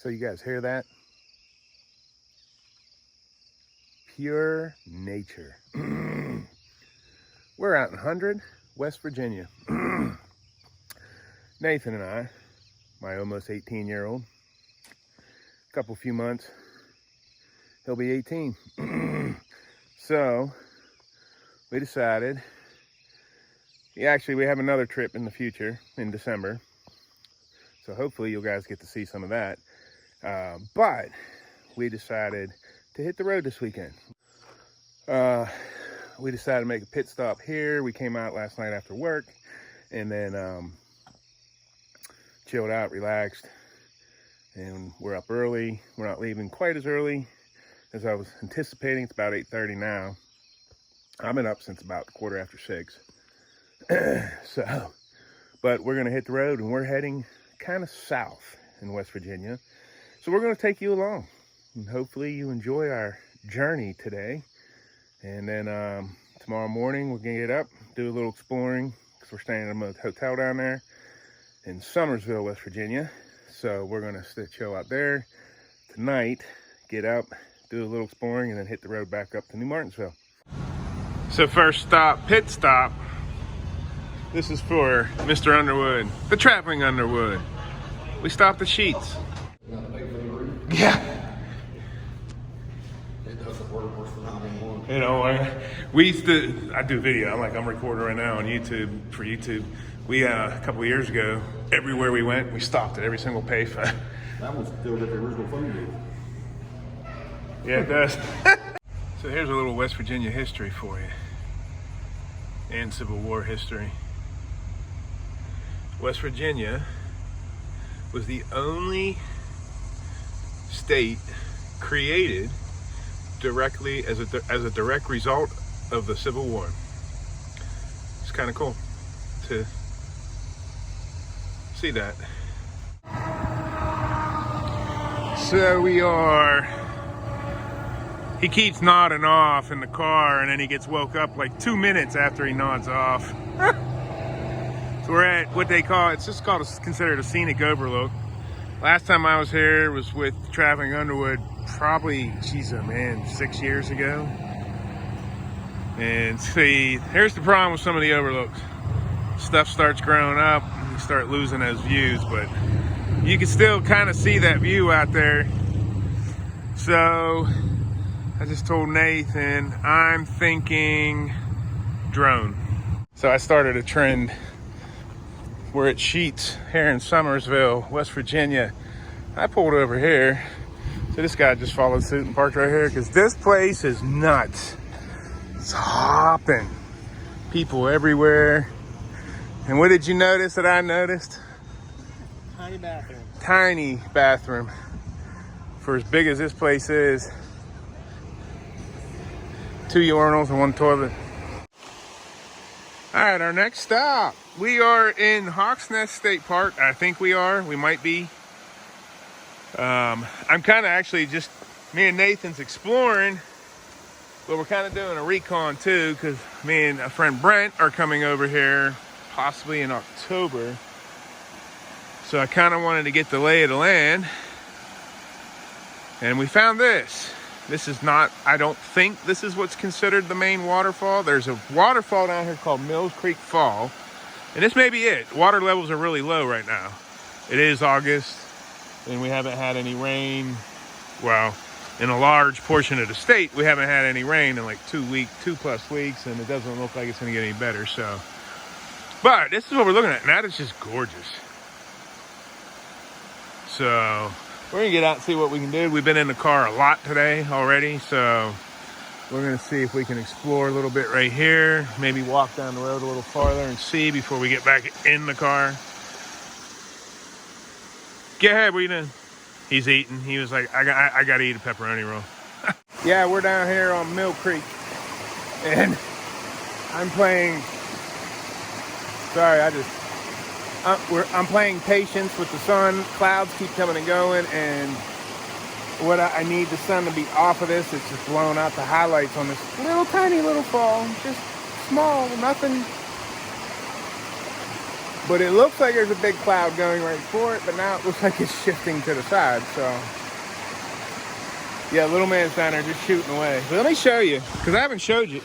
So you guys hear that? Pure nature. We're out in 100, West Virginia. Nathan and I, my almost 18-year-old, few months, he'll be 18. So we decided, we have another trip in the future in December. So hopefully you guys get to see some of that. But we decided to hit the road this weekend. We decided to make a pit stop here. We came out last night after work and then chilled out, relaxed, and we're up early. We're not leaving quite as early as I was anticipating. It's about 8:30 now. I've been up since about 6:15. But we're gonna hit the road and we're heading kind of south in West Virginia. So we're gonna take you along and hopefully you enjoy our journey today. And then tomorrow morning we're gonna get up, do a little exploring because we're staying at a hotel down there in Summersville, West Virginia. So we're gonna chill out there tonight, get up, do a little exploring, and then hit the road back up to New Martinsville. So first stop, pit stop. This is for Mr. Underwood, the traveling Underwood. We stopped at Sheets. Yeah. You know, we used to, I do video, I'm recording right now on YouTube, for YouTube. We, a couple of years ago, everywhere we went, we stopped at every single payphone. That one still got the original phone booth. Yeah, it does. So here's a little West Virginia history for you. And Civil War history. West Virginia was the only state created directly as a direct result of the Civil War. It's kind of cool to see that. So he keeps nodding off in the car and then he gets woke up like 2 minutes after he nods off. So we're at what they call, considered a scenic overlook. Last time I was here was with Traveling Underwood, probably, 6 years ago. And see, here's the problem with some of the overlooks. Stuff starts growing up, and you start losing those views, but you can still kind of see that view out there. So I just told Nathan, I'm thinking drone. So I started a trend. We're at Sheets here in Summersville, West Virginia. I pulled over here. So this guy just followed suit and parked right here because this place is nuts. It's hopping. People everywhere. And what did you notice that I noticed? Tiny bathroom. Tiny bathroom. For as big as this place is. 2 urinals and 1 toilet. All right, our next stop. We are in Hawks Nest State Park. I think we are. We might be. I'm kind of actually just, me and Nathan's exploring, but we're kind of doing a recon too, because me and a friend Brent are coming over here possibly in October. So I kind of wanted to get the lay of the land. And we found this. This is not, I don't think this is what's considered the main waterfall. There's a waterfall down here called Mills Creek Fall. And this may be it. Water levels are really low right now. It is August and we haven't had any rain. Well, in a large portion of the state, we haven't had any rain in like 2+ weeks, and it doesn't look like it's gonna get any better, so. But this is what we're looking at, and that is just gorgeous. So we're gonna get out and see what we can do. We've been in the car a lot today already, so we're gonna see if we can explore a little bit right here, maybe walk down the road a little farther and see before we get back in the car. Go ahead, what are you doing? He's eating. He was like, I got to eat a pepperoni roll. Yeah, we're down here on Mill Creek, and I'm playing. Sorry, I'm playing patience with the sun. Clouds keep coming and going, and what I need the sun to be off of this. It's just blowing out the highlights on this little tiny little fall. Just small, nothing But it looks like there's a big cloud going right for it, but now it looks like it's shifting to the side, so. Yeah, little man's down there just shooting away. But let me show you, because I haven't showed you.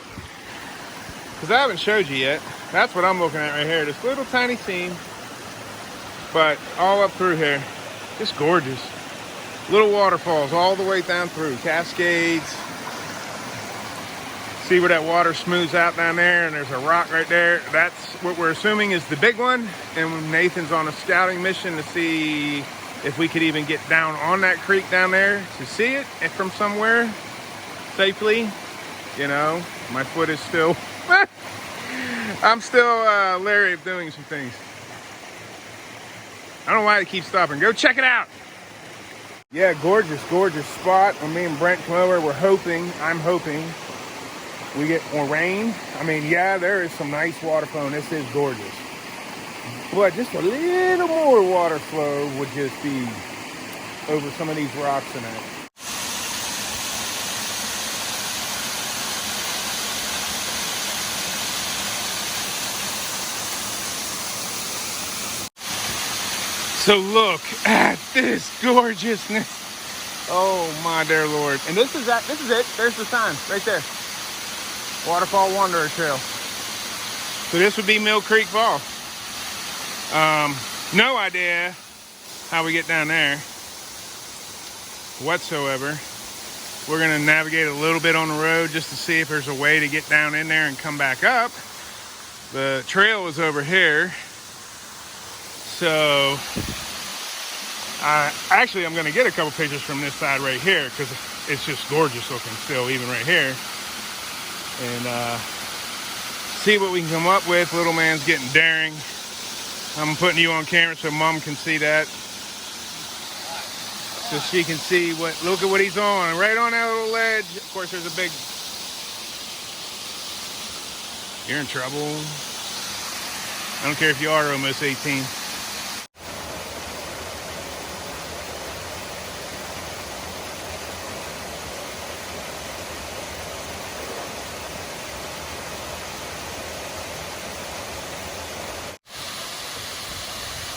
Yet. That's what I'm looking at right here. This little tiny seam, but all up through here. Just gorgeous. Little waterfalls all the way down through. Cascades. See where that water smooths out down there, and there's a rock right there. That's what we're assuming is the big one. And Nathan's on a scouting mission to see if we could even get down on that creek down there to see it from somewhere safely. You know, my foot is still, I'm still leery of doing some things. I don't know why they keep stopping. Go check it out. Yeah, gorgeous spot. When me and Brent come over, I'm hoping we get more rain. I mean, yeah, there is some nice water flow, and this is gorgeous. But just a little more water flow would just be over some of these rocks in it. So look at this gorgeousness. Oh my dear Lord. And this is it. There's the sign right there. Waterfall Wanderer Trail. So this would be Mill Creek Fall. No idea how we get down there whatsoever. We're gonna navigate a little bit on the road just to see if there's a way to get down in there and come back up. The trail is over here. So, actually, I'm going to get a couple pictures from this side right here because it's just gorgeous looking still, even right here. And see what we can come up with. Little man's getting daring. I'm putting you on camera so Mom can see that. So she can see look at what he's on. Right on that little ledge. Of course, there's a big... You're in trouble. I don't care if you are almost 18.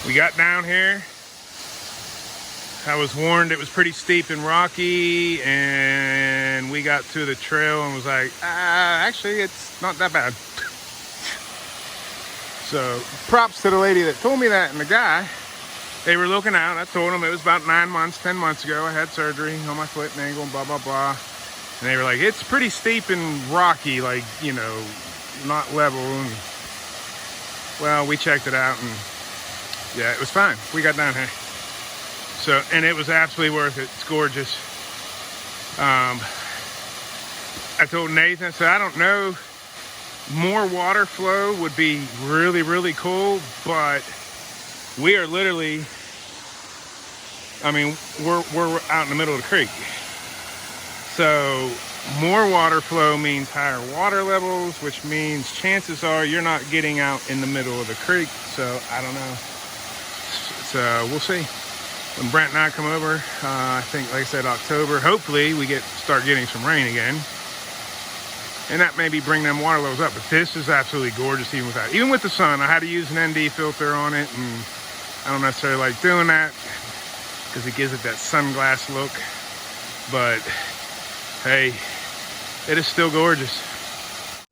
We got down here. I was warned it was pretty steep and rocky, and we got to the trail and was like, actually, it's not that bad. So props to the lady that told me that, and the guy. They were looking out. I told them it was about 10 months ago. I had surgery on my foot and ankle and blah, blah, blah. And they were like, it's pretty steep and rocky, like, you know, not level. And, well, we checked it out, and yeah, it was fine. We got down here. So, and it was absolutely worth it. It's gorgeous. I told Nathan, I said, I don't know, more water flow would be really, really cool, but we are literally, I mean, we're out in the middle of the creek. So more water flow means higher water levels, which means chances are you're not getting out in the middle of the creek. So I don't know. So we'll see. When Brent and I come over, I think, like I said, October, hopefully we start getting some rain again. And that maybe bring them water levels up. But this is absolutely gorgeous even with the sun. I had to use an ND filter on it, and I don't necessarily like doing that because it gives it that sunglass look. But hey, it is still gorgeous.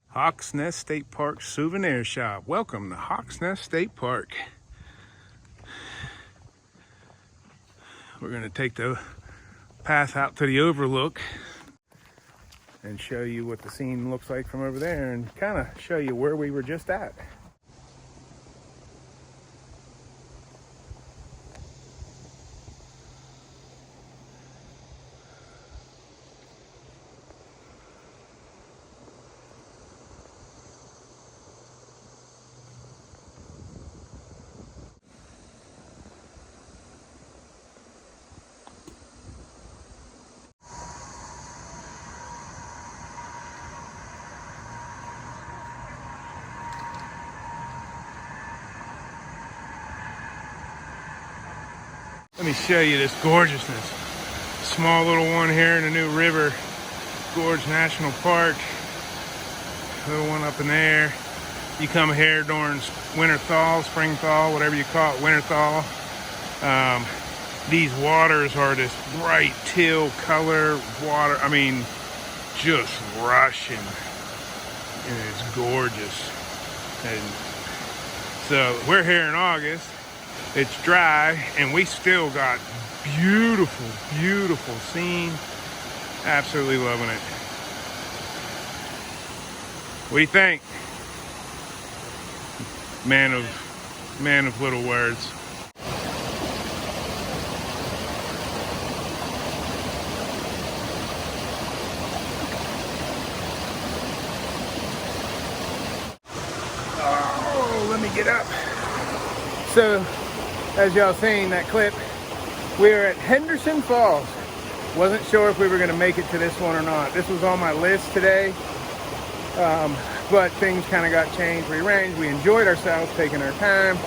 Hawks Nest State Park Souvenir Shop. Welcome to Hawks Nest State Park. We're going to take the path out to the overlook and show you what the scene looks like from over there and kind of show you where we were just at. Let me show you this gorgeousness. Small little one here in the new River Gorge National Park. Little one up in there. You come here during winter thaw, spring thaw, whatever you call it, winter thaw. These waters are this bright teal color water. I mean, just rushing, and it's gorgeous. And so we're here in August. It's dry, and we still got beautiful, beautiful scene. Absolutely loving it. What do you think? Man of little words. Oh, let me get up. So, as y'all seen that clip, we're at Henderson Falls. Wasn't sure if we were gonna make it to this one or not. This was on my list today, but things kind of got changed, rearranged. We enjoyed ourselves, taking our time.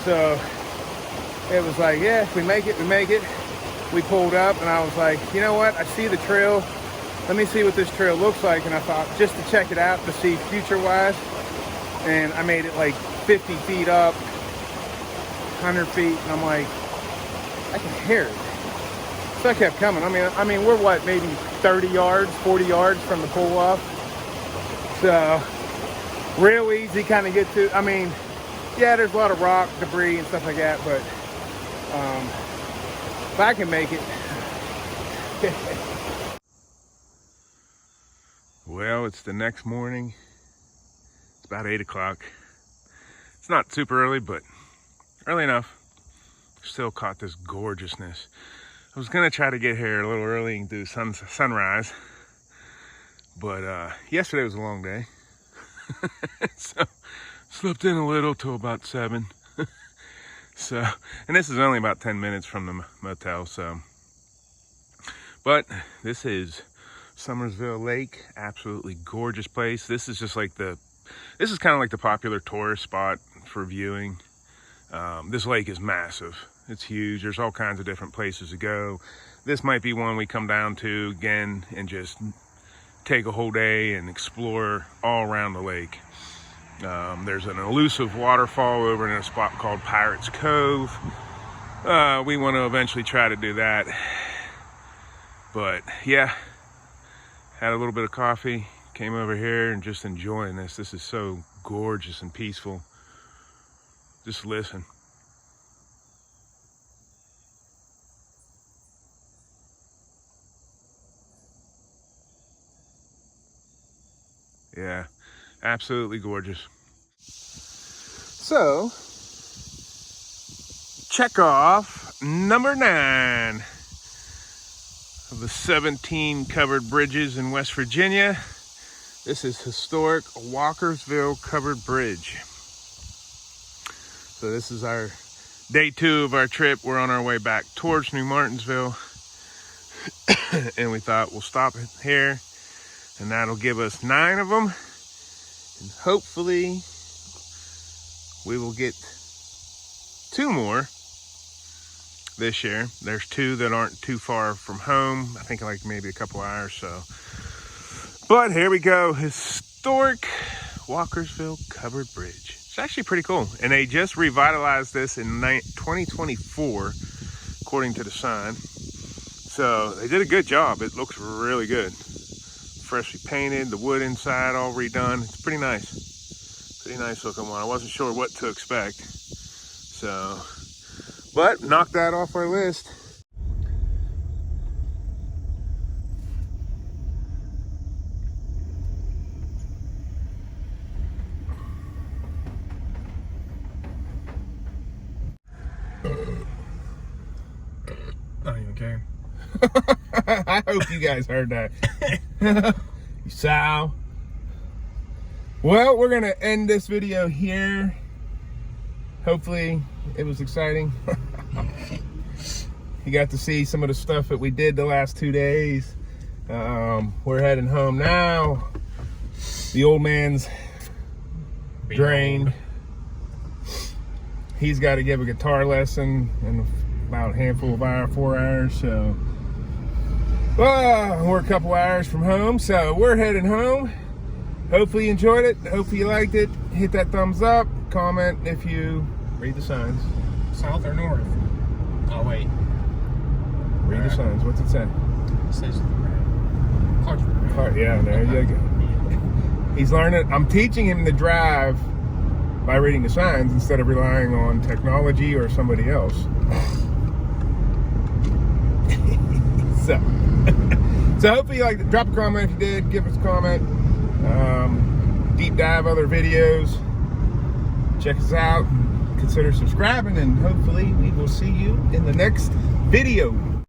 So it was like, yeah, if we make it, we make it. We pulled up, and I was like, you know what? I see the trail. Let me see what this trail looks like. And I thought, just to check it out, to see future-wise. And I made it like 50 feet up, 100 feet, and I'm like, I can hear it. So I kept coming. I mean, we're what, maybe 30 yards, 40 yards from the pull off. So real easy kind of get to. I mean, yeah, there's a lot of rock, debris, and stuff like that, but if I can make it. Well, it's the next morning. It's about 8 o'clock. It's not super early, but early enough. Still caught this gorgeousness. I was gonna try to get here a little early and do sunrise, but yesterday was a long day. So slept in a little till about 7. So, and this is only about 10 minutes from the motel, so. But this is Summersville Lake, absolutely gorgeous place. This is just like this is kind of like the popular tourist spot for viewing. This lake is massive. It's huge. There's all kinds of different places to go. This might be one we come down to again and just take a whole day and explore all around the lake. There's an elusive waterfall over in a spot called Pirates Cove. We want to eventually try to do that. But yeah, had a little bit of coffee, came over here and just enjoying this. This is so gorgeous and peaceful. Just listen. Yeah, absolutely gorgeous. So, check off number 9 of the 17 covered bridges in West Virginia. This is historic Walkersville Covered Bridge. So this is our day 2 of our trip. We're on our way back towards New Martinsville. And we thought we'll stop here, and that'll give us 9 of them. And hopefully we will get 2 more this year. There's 2 that aren't too far from home. I think like maybe a couple hours, so. But here we go, historic Walkersville Covered Bridge. It's actually pretty cool. And they just revitalized this in 2024, according to the sign. So they did a good job. It looks really good. Freshly painted, the wood inside all redone. It's pretty nice. Pretty nice looking one. I wasn't sure what to expect. So, but knock that off our list. Not even care. I hope you guys heard that. You sow. Well, we're gonna end this video here. Hopefully it was exciting. You got to see some of the stuff that we did the last 2 days. We're heading home now. The old man's drained. He's got to give a guitar lesson in about a handful of hours, 4 hours. So we're a couple hours from home. So we're heading home. hopefully you enjoyed it. Hopefully you liked it. Hit that thumbs up. Comment if you read the signs. South or north? Oh, wait. Read the signs. What's it say? It says Clarksville. Yeah, there you go. He's learning. I'm teaching him to drive by reading the signs instead of relying on technology or somebody else. So hopefully you liked it. Drop a comment if you did. Give us a comment. Deep dive other videos. Check us out. Consider subscribing, and hopefully we will see you in the next video.